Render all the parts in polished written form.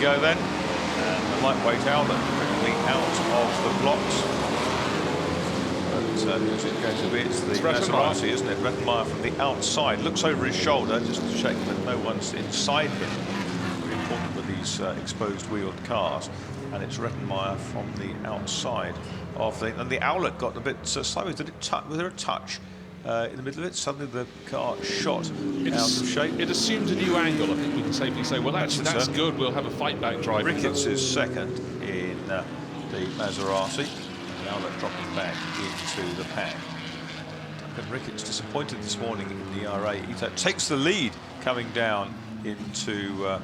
go then. And the lightweight Albert quickly out of the blocks. But who's it going to be? It's the Maserati, isn't it? Rettenmeier from the outside. Looks over his shoulder just to check that no one's inside him. Very important with these exposed wheeled cars. And it's Rettenmeier from the outside of the... And the Owlet got a bit sideways. Did it touch? Was there a touch in the middle of it? Suddenly the car shot out of shape. It assumed a new angle. I think we can safely say, well, that's good. We'll have a fight-back drive. Ricketts is second in the Maserati. The Owlet dropping back into the pack. And Ricketts disappointed this morning in the RA. He takes the lead coming down into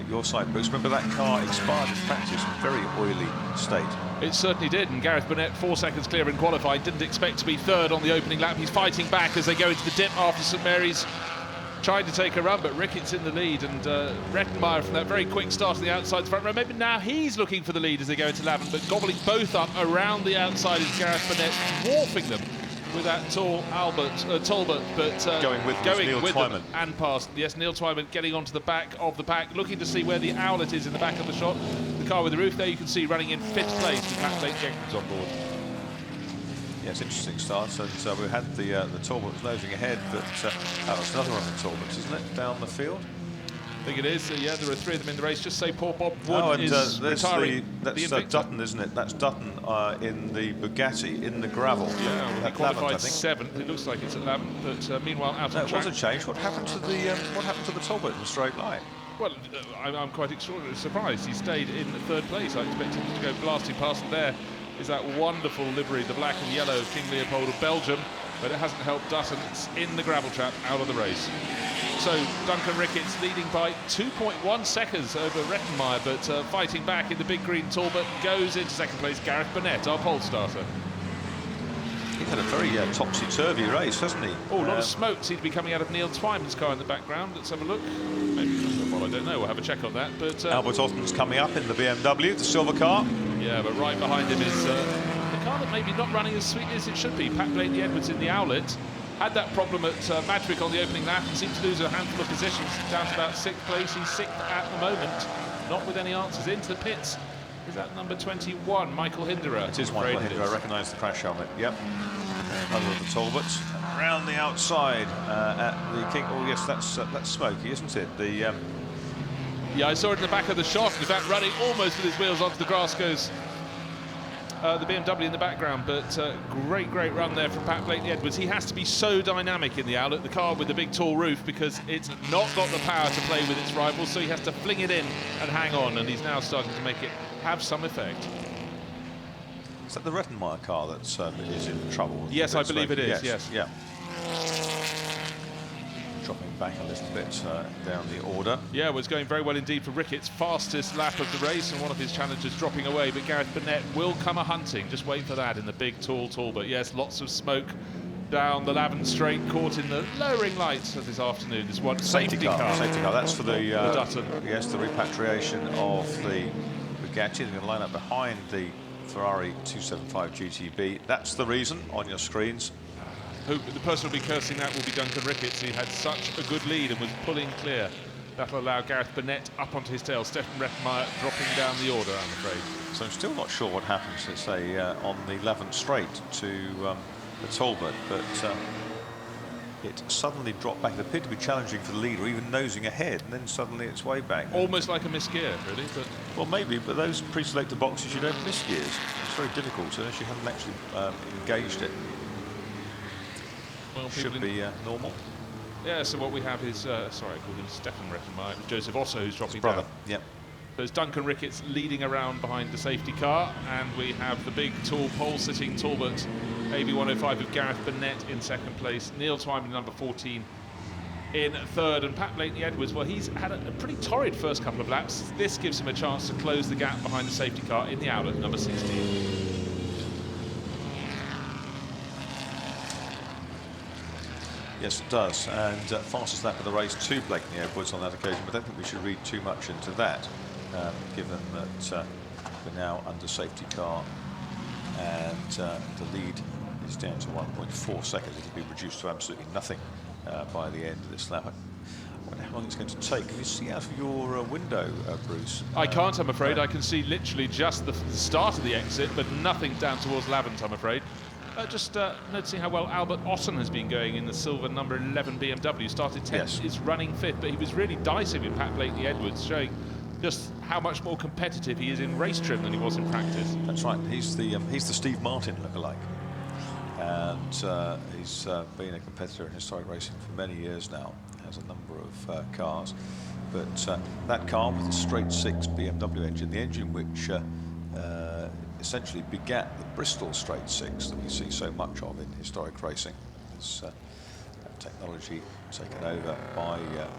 your side, Bruce. Remember that car expired in practice, very oily state. It certainly did, and Gareth Burnett 4 seconds clear in qualifying, didn't expect to be third on the opening lap. He's fighting back as they go into the dip after St Mary's. Tried to take a run, but Ricketts in the lead, and Rettenmeier from that very quick start to the outside front row. Maybe now he's looking for the lead as they go into Lavin, but gobbling both up around the outside is Gareth Burnett, dwarfing them with that tall Talbot, but going with Neil Twyman and past. Yes, Neil Twyman getting onto the back of the pack, looking to see where the Owlet is in the back of the shot. The car with the roof there, you can see running in 5th place with Pat Blake-Jenkins on board. Yes, interesting start. And we had the Talbots nosing ahead, but that was another one of the Talbots, isn't it, down the field? I think it is. Yeah, there are 3 of them in the race. Just say poor Bob Wood is retiring. That's Dutton, isn't it? That's Dutton in the Bugatti in the gravel. Yeah, well, he qualified 7th. It looks like it's at 11, but meanwhile out on track. It was a change. What happened to the Talbot in the straight line? Well, I'm quite extraordinarily surprised. He stayed in 3rd place. I expected him to go blasting past it. There is that wonderful livery, the black and yellow of King Leopold of Belgium, but it hasn't helped Dutton. It's in the gravel trap, out of the race. So Duncan Ricketts leading by 2.1 seconds over Rettenmeier, but fighting back in the big green Talbot goes into 2nd place. Gareth Burnett, our pole starter. He's had a very topsy-turvy race, hasn't he? Oh, a lot of smoke seems to be coming out of Neil Twyman's car in the background. Let's have a look. Maybe, well, I don't know. We'll have a check on that. But Albert Otton's coming up in the BMW, the silver car. Yeah, but right behind him is the car that maybe not running as sweetly as it should be. Pat Blake-Edwards in the Owlet. Had that problem at Madwick on the opening lap and seemed to lose a handful of positions down to about 6th place. He's 6th at the moment, not with any answers. Into the pits is that number 21, Michael Hinderer. It is Michael Hinderer. I recognise the crash helmet. Yep. Another of the Talbots. Around the outside at the King. Oh yes, that's Smokey, isn't it? The yeah, I saw it in the back of the shot. In fact, running almost with his wheels onto the grass goes the BMW in the background, but great run there from Pat Blake-Edwards. He has to be so dynamic in the Owlet, the car with the big tall roof, because it's not got the power to play with its rivals, so he has to fling it in and hang on, and he's now starting to make it have some effect. Is that the Rettenmeier car that is in trouble? Yes, I believe it is, yes. Yeah. Dropping back a little bit down the order. Yeah, well, it's going very well indeed for Ricketts. Fastest lap of the race, and one of his challengers dropping away, but Gareth Burnett will come a-hunting. Just wait for that in the big, tall Talbot. Yes, lots of smoke down the Lavin Straight, caught in the lowering lights of this afternoon. This one safety car. Safety car. That's for the Dutton. Yes, the repatriation of the Bugatti. They're going to line up behind the Ferrari 275 GTB. That's the reason on your screens. The person who'll be cursing that will be Duncan Ricketts. He had such a good lead and was pulling clear. That'll allow Gareth Burnett up onto his tail. Stefan Rettenmeier dropping down the order, I'm afraid. So I'm still not sure what happens, let's say, on the Lavin Straight to the Talbot, but it suddenly dropped back. It appeared to be challenging for the lead, or even nosing ahead, and then suddenly it's way back. Almost like a missed gear, really. But well, maybe, but those pre-selected boxes, you don't miss gears. It's very difficult unless you haven't actually engaged it. Well, should be normal. Yeah, so what we have is, sorry, I called him Stefan Rettenmeier, Joseph Otto, who's dropping down. Yep. There's Duncan Ricketts leading around behind the safety car, and we have the big, tall, pole-sitting Talbot AB105 with Gareth Burnett in 2nd place, Neil Twyman, number 14, in 3rd, and Pat Blake-Edwards, well, he's had a pretty torrid first couple of laps. This gives him a chance to close the gap behind the safety car in the Owlet, number 16. Yes, it does, and fastest lap of the race to Blakeney-Edwards on that occasion, but I don't think we should read too much into that, given that we're now under safety car, and the lead is down to 1.4 seconds. It'll be reduced to absolutely nothing by the end of this lap. I wonder how long it's going to take. Can you see out of your window, Bruce? I can't, I'm afraid. I can see literally just the start of the exit, but nothing down towards Lavant, I'm afraid. Just noticing how well Albert Otten has been going in the silver number 11 BMW. Started 10th, Yes. is running 5th, but he was really dicing with Pat Blakeney-Edwards, showing just how much more competitive he is in race trim than he was in practice. That's right. He's the Steve Martin lookalike, and he's been a competitor in historic racing for many years now. Has a number of cars, but that car with the straight 6 BMW engine, the engine which essentially begat the Bristol straight 6 that we see so much of in historic racing, is technology taken over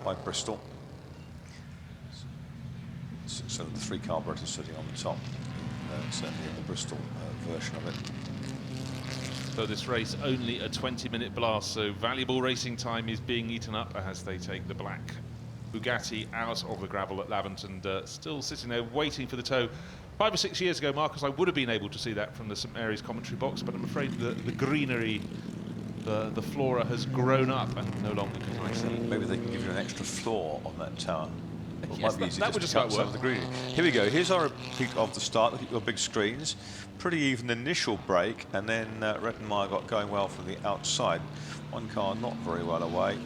by Bristol. So the 3 carburetors sitting on the top, certainly in the Bristol version of it. So this race only a 20-minute blast, so valuable racing time is being eaten up as they take the black Bugatti out of the gravel at Lavant, and still sitting there waiting for the tow. 5 or 6 years ago, Marcus, I would have been able to see that from the St Mary's commentary box, but I'm afraid the greenery, the flora has grown up and no longer can I see. Maybe they can give you an extra floor on that tower. Well, Yes, might be easy that would just just to cut about some of the greenery. Here we go. Here's our peak of the start. Look at your big screens. Pretty even initial break, and then Rettenmeier got going well from the outside. One car not very well away,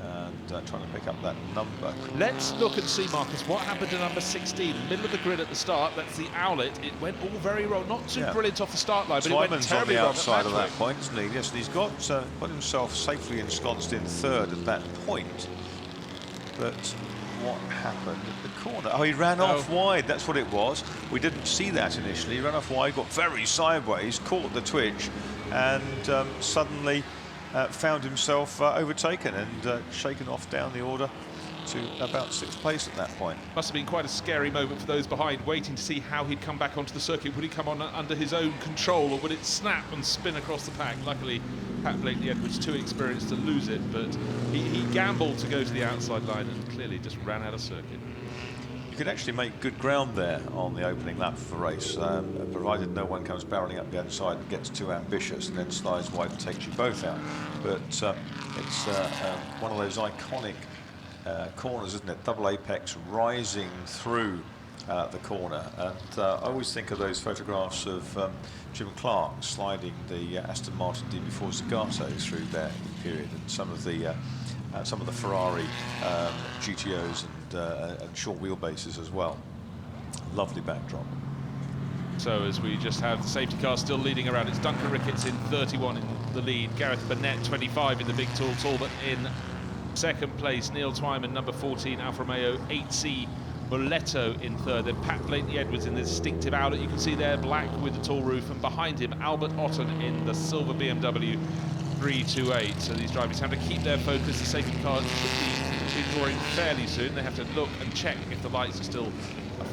and trying to pick up that number. Let's look and see, Marcus, what happened to number 16, middle of the grid at the start. That's the Owlet. It went all very wrong, not too brilliant off the start line, but it went Twyman's terribly on the wrong outside at of that point, isn't he? Yes, and he's got himself safely ensconced in 3rd at that point. But what happened at the corner? Oh, he ran off wide. That's what it was. We didn't see that initially. He ran off wide, got very sideways, caught the twitch, and suddenly found himself overtaken and shaken off down the order to about 6th place at that point. Must have been quite a scary moment for those behind, waiting to see how he'd come back onto the circuit. Would he come on under his own control, or would it snap and spin across the pack? Luckily, Pat Blakeney-Edwards too experienced to lose it, but he gambled to go to the outside line and clearly just ran out of circuit. You could actually make good ground there on the opening lap of the race, provided no one comes barreling up the outside and gets too ambitious and then slides wide and takes you both out. But it's one of those iconic corners, isn't it? Double apex rising through the corner, and I always think of those photographs of Jim Clark sliding the Aston Martin DB4 Zagato through there period, and some of the Ferrari GTOs and short wheelbases as well. Lovely backdrop. So as we just have the safety car still leading around, it's Duncan Ricketts in 31 in the lead, Gareth Burnett 25 in the big tall Talbot in 2nd place, Neil Twyman number 14, Alfa Romeo 8C Muletto in 3rd, then Pat Blakeney-Edwards in the distinctive Owlet, you can see there, black with the tall roof, and behind him Albert Otten in the silver BMW 328. So these drivers have to keep their focus. The safety car should be drawing fairly soon. They have to look and check if the lights are still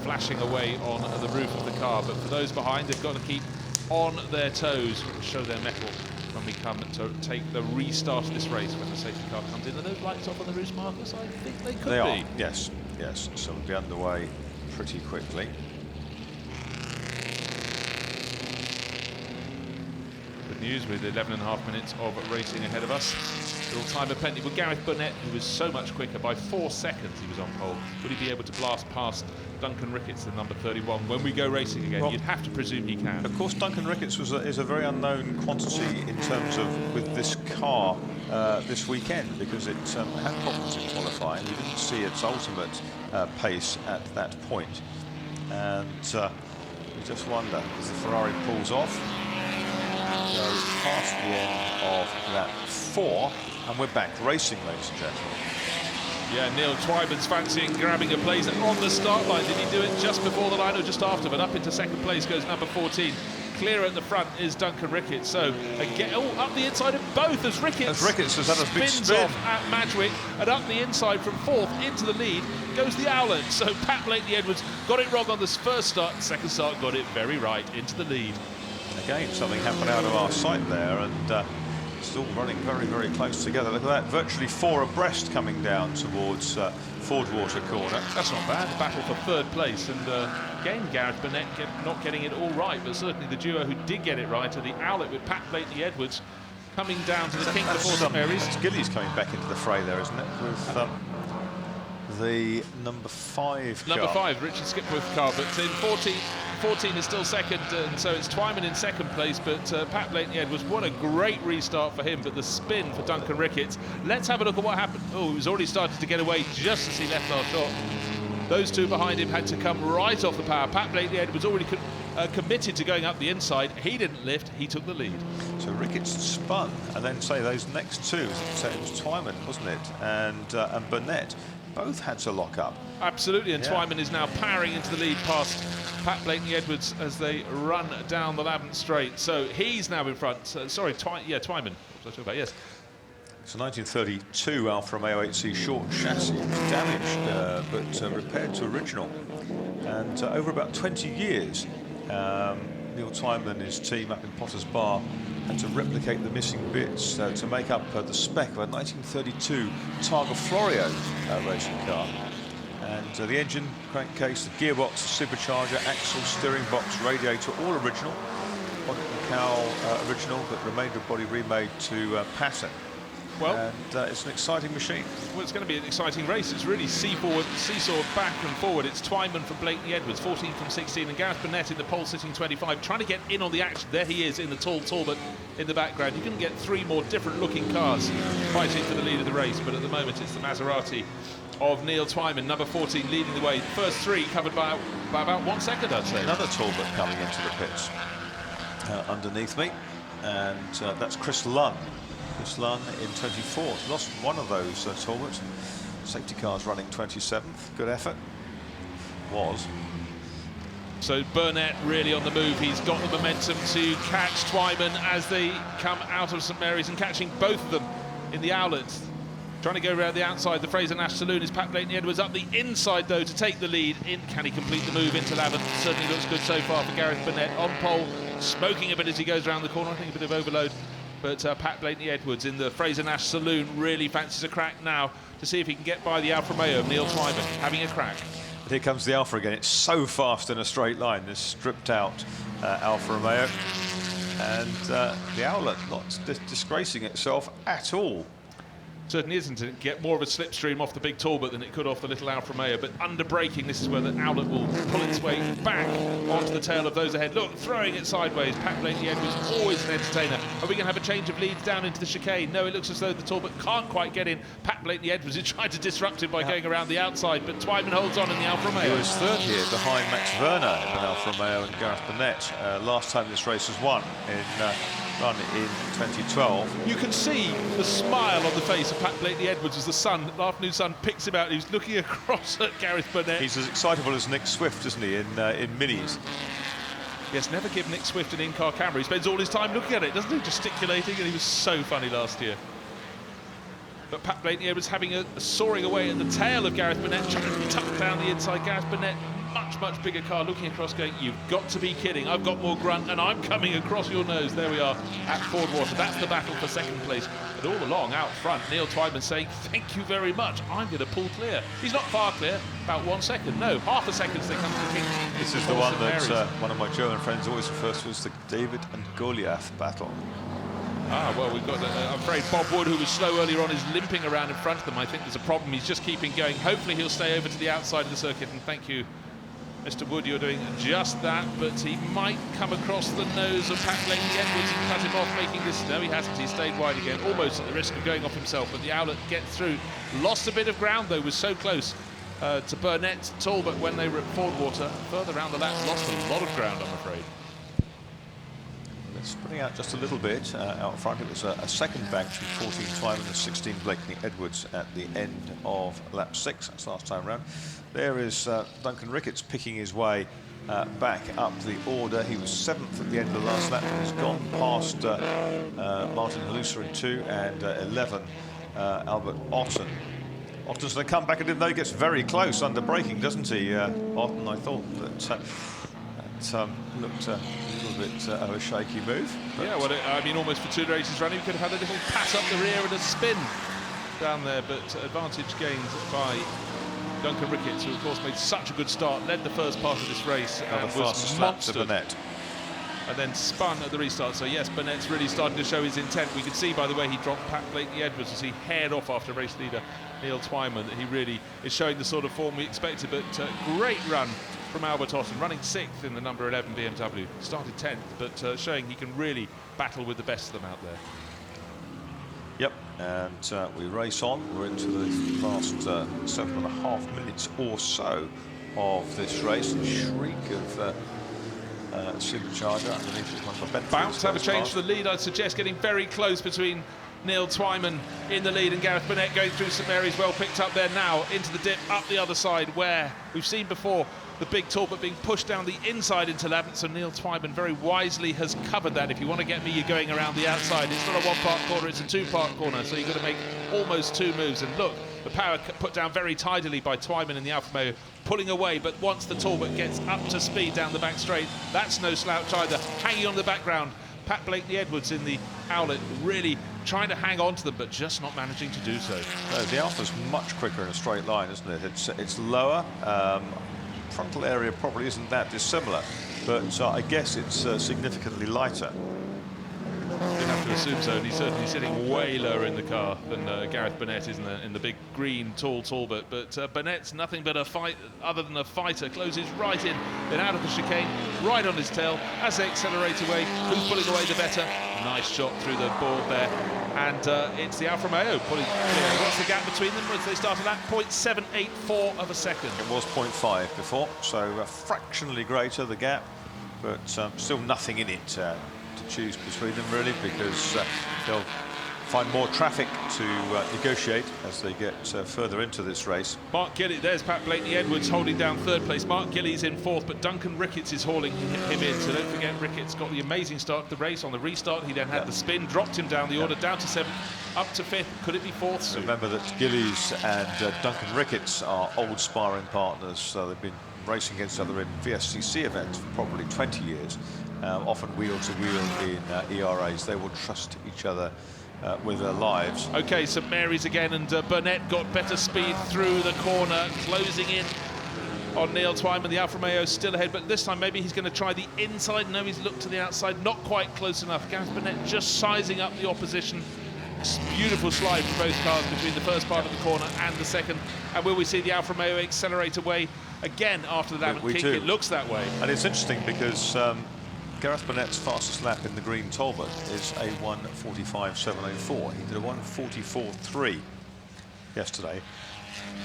flashing away on the roof of the car, but for those behind, they've got to keep on their toes, show their mettle when we come to take the restart of this race when the safety car comes in. Are those lights off on the roofs, Marcus? I think they could be. They are, yes. So we'll be underway pretty quickly. Good news with 11.5 minutes of racing ahead of us. Little time of plenty. With Gareth Burnett, who was so much quicker, by 4 seconds he was on pole. Would he be able to blast past Duncan Ricketts, the number 31, when we go racing again? Well, you'd have to presume he can. Of course, Duncan Ricketts is a very unknown quantity in terms of with this car this weekend, because it had problems in qualifying. We didn't see its ultimate pace at that point, and we just wonder, as the Ferrari pulls off, goes past the end of lap 4, and we're back racing, ladies and gentlemen. Yeah, Neil Twyman's fancying grabbing a place on the start line. Did he do it just before the line or just after? But up into 2nd place goes number 14. Clear at the front is Duncan Ricketts. So again, up the inside of both as Ricketts has had a big spins spin off at Madgwick, and up the inside from 4th into the lead goes the Owlet. So Pat Blakeney-Edwards got it wrong on this first start. 2nd start got it very right into the lead. Again, something happened out of our sight there, and still running very, very close together. Look at that, virtually 4 abreast coming down towards Fordwater corner. That's not bad, a battle for 3rd place, and again Gareth Burnett not getting it all right, but certainly the duo who did get it right are the Owlet with Pat Blakeney-Edwards coming down to the King before St Mary's. It's Gillies coming back into the fray there, isn't it? With the number 5 car. Number 5, Richard Skipworth car, but in 14 is still second, and so it's Twyman in second place, but Pat Blakeney-Edwards, what a great restart for him, but the spin for Duncan Ricketts. Let's have a look at what happened. Oh, he was already started to get away just as he left our shot. Those two behind him had to come right off the power. Pat Blakeney-Edwards already committed to going up the inside. He didn't lift, he took the lead. So Ricketts spun, and then say those next two, so it was Twyman, wasn't it, and Burnett, both had to lock up. Absolutely, and Twyman is now powering into the lead past Pat Blakeney-Edwards as they run down the Lavant Straight. So he's now in front. Sorry, Twyman. What was I talking about? Yes. It's a 1932 Alfa Romeo 8C short chassis, damaged but repaired to original. And over about 20 years, Neil Twyman and his team up in Potter's Bar had to replicate the missing bits to make up the spec of a 1932 Targa Florio racing car. And the engine, crankcase, the gearbox, the supercharger, axle, steering box, radiator, all original. Bonnet and cowl original, but remainder of body remade to pattern. Well, and it's an exciting machine. Well, it's going to be an exciting race. It's really seesaw back and forward. It's Twyman from Blakeney-Edwards, 14 from 16, and Gareth Burnett in the pole sitting 25, trying to get in on the action. There he is in the tall Talbot in the background. You can get 3 more different looking cars fighting for the lead of the race, but at the moment it's the Maserati of Neil Twyman, number 14, leading the way. First 3 covered by about 1 second, I'd say. Another Talbot coming into the pits underneath me, and that's Chris Lunn. Chris Lunn in 24th. Lost one of those Talbots. Safety cars running 27th. Good effort. Was. So Burnett really on the move. He's got the momentum to catch Twyman as they come out of St Mary's, and catching both of them in the outlets. Trying to go around the outside. The Fraser-Nash Saloon is Pat Blakeney-Edwards up the inside, though, to take the lead. Can he complete the move into Lavant? Certainly looks good so far for Gareth Burnett. On pole, smoking a bit as he goes around the corner. I think a bit of overload. But Pat Blakeney-Edwards in the Fraser-Nash Saloon really fancies a crack now to see if he can get by the Alfa Romeo of Neil Twyman, having a crack. But here comes the Alfa again. It's so fast in a straight line, this stripped out Alfa Romeo. And the Owlet not disgracing itself at all. Certainly isn't. To get more of a slipstream off the big Talbot than it could off the little Alfa Romeo, but under braking, this is where the Owlet will pull its way back onto the tail of those ahead. Look, throwing it sideways. Pat Blakeney-Edwards always an entertainer. Are we going to have a change of leads down into the chicane? No, it looks as though the Talbot can't quite get in. Pat Blakeney-Edwards is trying to disrupt him by going around the outside, but Twyman holds on in the Alfa Romeo. He was third here behind Max Werner in an Alfa Romeo and Gareth Burnett. Last time this race was won run in 2012. You can see the smile on the face of Pat Blakeney-Edwards as the afternoon sun picks him out. He's looking across at Gareth Burnett. He's as excitable as Nick Swift, isn't he, in minis? Yes, never give Nick Swift an in-car camera. He spends all his time looking at it, doesn't he? Gesticulating, and he was so funny last year. But Pat Blakeney-Edwards having a soaring away at the tail of Gareth Burnett, trying to tuck down the inside. Gareth Burnett, much bigger car, looking across going, you've got to be kidding, I've got more grunt and I'm coming across your nose. There we are at Fordwater. That's the battle for second place. But all along out front, Neil Twyman saying, thank you very much, I'm going to pull clear. He's not far clear, about 1 second. No, half a second as they come to the King. This is the one that one of my German friends always refers to as the David and Goliath battle. Well, we've got, I'm afraid Bob Wood, who was slow earlier on, is limping around in front of them. I think there's a problem. He's just keeping going. Hopefully he'll stay over to the outside of the circuit, and thank you, Mr. Wood, you're doing just that, but he might come across the nose of Pat Blakeney-Edwards and cut him off, making this... No, he hasn't. He stayed wide again, almost at the risk of going off himself, but the Owlet gets through. Lost a bit of ground, though, was so close to Burnett, Talbot when they were at Fordwater. Further round the laps, lost a lot of ground, I'm afraid. It's spreading out just a little bit out front. It was a second batch from 14 Twyman and 16 Blakeney-Edwards at the end of lap 6. That's last time round. There is Duncan Ricketts picking his way back up the order. He was 7th at the end of the last lap. He's gone past Martin Halusa in 2 and 11 Albert Otten. Otten's going to come back, and even though he gets very close under braking, doesn't he, Otten? I thought that looked a little bit of a shaky move. Yeah, well, I mean, almost for 2 races running, we could have had a little pat up the rear and a spin down there, but advantage gained by Duncan Ricketts, who of course made such a good start, led the first part of this race, and was monstered. and then spun at the restart. So yes, Burnett's really starting to show his intent. We could see by the way he dropped Pat Blakeney-Edwards as he haired off after race leader Neil Twyman that he really is showing the sort of form we expected. But great run from Albert Otten, running 6th in the number 11 BMW. Started 10th, but showing he can really battle with the best of them out there. Yep, and we race on. We're into the last 7.5 minutes or so of this race. A shriek of supercharger underneath one of the Bentleys. Bounce to have a change for the lead, I'd suggest, getting very close between Neil Twyman in the lead and Gareth Burnett going through St Mary's, well picked up there now into the dip up the other side, where we've seen before the big Talbot being pushed down the inside into 11th. So Neil Twyman very wisely has covered that. If you want to get me, you're going around the outside. It's not a one-part corner, it's a two-part corner, so you've got to make almost 2 moves. And look, the power put down very tidily by Twyman in the Alfa Romeo, pulling away, but once the Talbot gets up to speed down the back straight, that's no slouch either. Hanging on the background, Pat Blakeney-Edwards in the Owlet, really trying to hang on to them, but just not managing to do so. No, the Alfa's much quicker in a straight line, isn't it? It's lower. Frontal area probably isn't that dissimilar, but I guess it's significantly lighter. You'd have to assume so, and he's certainly sitting way lower in the car than Gareth Burnett is in the big green tall Talbot. But Burnett's nothing but a fight, other than a fighter. Closes right in, then out of the chicane, right on his tail as they accelerate away. Who's pulling away the better? Nice shot through the board there, and it's the Alfa Romeo pulling. What's the gap between them as they started at 0.784 of a second? It was 0.5 before, so fractionally greater the gap, but still nothing in it to choose between them really, because they'll find more traffic to negotiate as they get further into this race. Mark Gillies, there's Pat Blakeney-Edwards holding down 3rd place. Mark Gillies in 4th, but Duncan Ricketts is hauling him in. So don't forget, Ricketts got the amazing start to the race. On the restart, he then had the spin, dropped him down the order, down to 7th, up to 5th. Could it be 4th soon? Remember that Gillies and Duncan Ricketts are old sparring partners, so they've been racing against each other in VSCC events for probably 20 years. Often wheel to wheel in ERAs. They will trust each other with their lives. Okay, St Mary's again, and Burnett got better speed through the corner, closing in on Neil Twyman. The Alfa Romeo still ahead, but this time maybe he's going to try the inside. No, he's looked to the outside, not quite close enough. Gareth Burnett just sizing up the opposition. Beautiful slide from both cars between the first part of the corner and the second. And will we see the Alfa Romeo accelerate away again after that kick? It looks that way. And it's interesting because Gareth Burnett's fastest lap in the green Talbot is a 1:45.704. He did a 1:44.3 yesterday.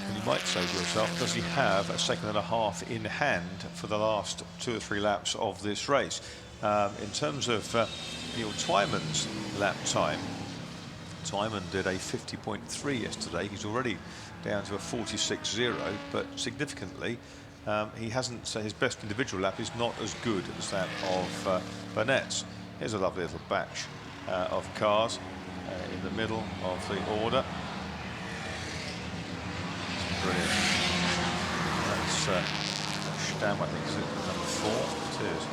And you might say to yourself, does he have a second and a half in hand for the last 2 or 3 laps of this race? In terms of Neil Twyman's lap time, Twyman did a 50.3 yesterday. He's already down to a 46.0, but significantly, he hasn't. His best individual lap is not as good as that of Burnett's. Here's a lovely little batch of cars in the middle of the order. Brilliant. That's Stam, I think, is number 4. It is.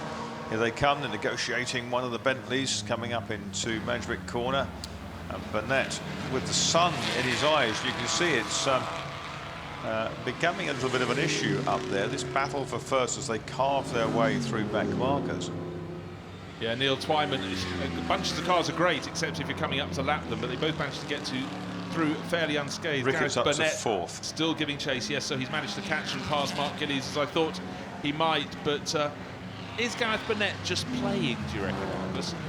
Here they come. They're negotiating one of the Bentleys coming up into Mansbrook Corner. And Burnett, with the sun in his eyes, you can see it's becoming a little bit of an issue up there, this battle for first as they carve their way through back markers. Yeah, Neil Twyman, bunches of cars are great, except if you're coming up to lap them, but they both managed to get through fairly unscathed. Ricketts up Burnett to 4th. Still giving chase, yes, so he's managed to catch and pass Mark Gillies as I thought he might, but is Gareth Burnett just playing, do you reckon,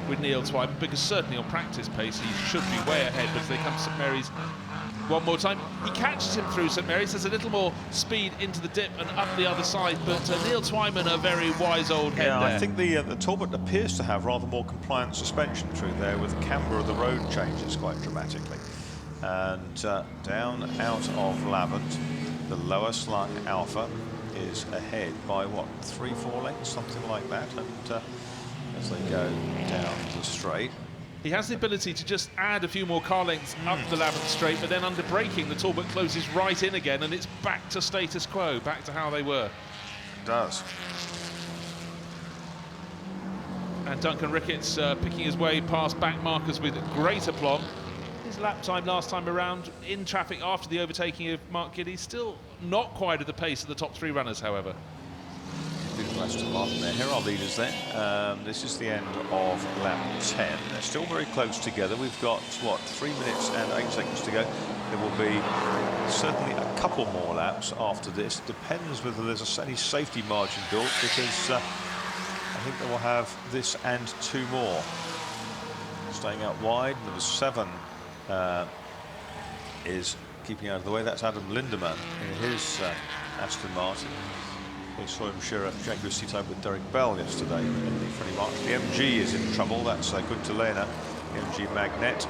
with Neil Twyman? Because certainly on practice pace he should be way ahead, but as they come to St Mary's one more time, he catches him through St Mary's. There's a little more speed into the dip and up the other side, but Neil Twyman, a very wise old head there. I think the Talbot appears to have rather more compliant suspension through there, with the camber of the road changes quite dramatically. And down out of Lavant, the lower slung Alfa is ahead by what, 3-4 lengths, something like that, and as they go down the straight, he has the ability to just add a few more car lengths up the Lavant straight, but then under braking the Talbot closes right in again and it's back to status quo, back to how they were. It does. And Duncan Ricketts picking his way past back markers with great aplomb. His lap time last time around in traffic after the overtaking of Mark Gillies, still not quite at the pace of the top 3 runners, however. His Aston Martin there. Here are our leaders then. This is the end of lap 10. They're still very close together. We've got, what, 3 minutes and 8 seconds to go. There will be certainly a couple more laps after this. Depends whether there's any safety margin built, because I think they will have this and 2 more. Staying out wide, number 7 is keeping out of the way. That's Adam Lindemann in his Aston Martin. We saw him share a Jaguar seat over with Derek Bell yesterday in the Freddie Martin. The MG is in trouble. That's good to Lena. The MG Magnet,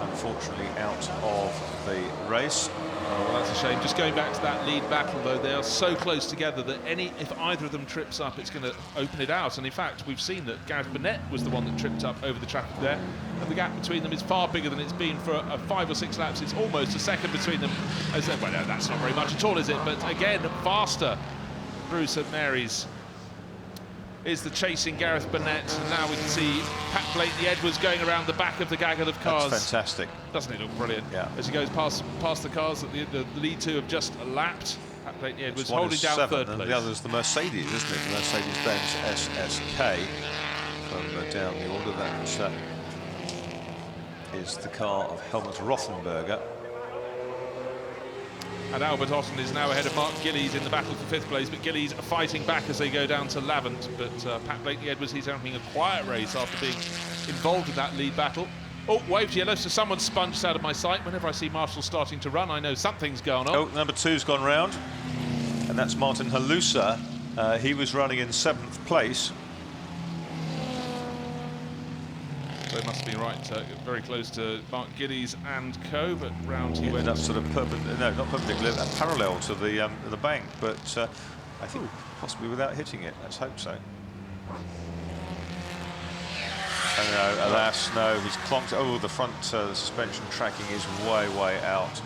unfortunately, out of the race. Oh, that's a shame. Just going back to that lead battle, though, they are so close together that if either of them trips up, it's going to open it out. And in fact, we've seen that Gareth Burnett was the one that tripped up over the traffic there, and the gap between them is far bigger than it's been for 5 or 6 laps. It's almost a second between them. Well, no, that's not very much at all, is it? But again, faster through St Mary's is the chasing Gareth Burnett, and now we can see Pat Blakeney-Edwards going around the back of the gaggle of cars. That's fantastic. Doesn't it look brilliant? Yeah. As he goes past the cars that the lead 2 have just lapped. Pat Blakeney-Edwards holding down 7, 3rd and place. the other's the Mercedes, isn't it? The Mercedes-Benz SSK from down the order. That is the car of Helmut Rothenberger. And Albert Otten is now ahead of Mark Gillies in the battle for 5th place, but Gillies are fighting back as they go down to Lavant. But Pat Blakeney-Edwards, he's having a quiet race after being involved in that lead battle. Oh, waved yellow, so someone sponged out of my sight. Whenever I see Marshall starting to run, I know something's going on. Oh, number 2's gone round, and that's Martin Halusa. He was running in 7th place. So it must be right, very close to Mark Gillies and co, but round he went. That's sort of perpendicular, no, not perpendicular, parallel to the bank, but I think possibly without hitting it. Let's hope so. Oh, no, alas, no, he's clonked. Oh, the front suspension tracking is way out.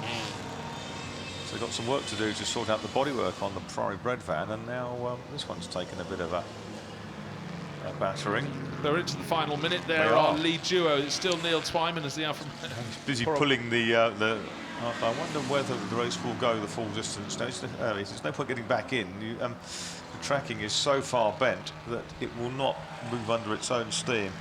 So they've got some work to do to sort out the bodywork on the Prairie Bred van, and now this one's taken a bit of a battering. They're into the final minute. There are lead duo. It's still Neil Twyman as the Alfa. He's busy pulling the. I wonder whether the race will go the full distance. No, there's no point getting back in. The tracking is so far bent that it will not move under its own steam.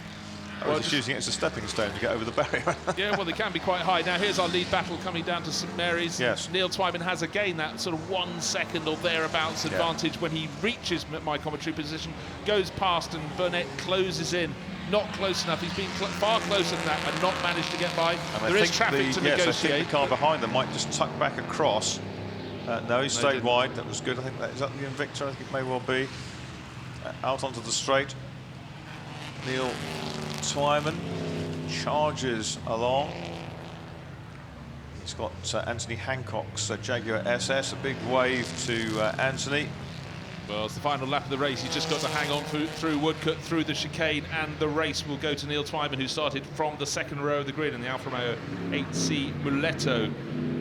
Well, just using it as a stepping stone to get over the barrier. Yeah, well, they can be quite high. Now, here's our lead battle coming down to St Mary's. Yes. Neil Twyman has again that sort of 1 second or thereabouts advantage when he reaches my commentary position, goes past, and Burnett closes in. Not close enough. He's been far closer than that and not managed to get by. And there is traffic to negotiate. I think the car behind them might just tuck back across. No, he stayed wide. That was good. I think is that the Invicta? I think it may well be. Out onto the straight. Neil Twyman charges along. He's got Anthony Hancock's Jaguar SS. A big wave to Anthony. Well, it's the final lap of the race. He's just got to hang on through Woodcut, through the chicane, and the race will go to Neil Twyman, who started from the 2nd row of the grid in the Alfa Romeo 8C Muletto.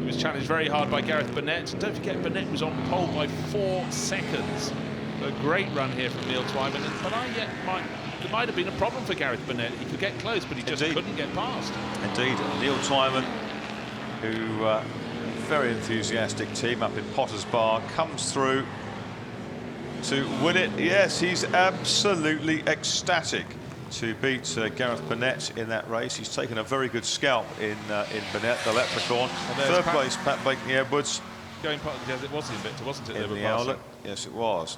He was challenged very hard by Gareth Burnett. And don't forget, Burnett was on pole by 4 seconds. A great run here from Neil Twyman, but there might have been a problem for Gareth Burnett. He could get close, but he just couldn't get past. Indeed, Neil Twyman, who very enthusiastic team up in Potter's Bar, comes through to win it. Yes, he's absolutely ecstatic to beat Gareth Burnett in that race. He's taken a very good scalp in Burnett, the leprechaun. 3rd place, Pat Blakeney-Edwards. Going past, it was the Invicta, wasn't it? In the outlet, yes, it was.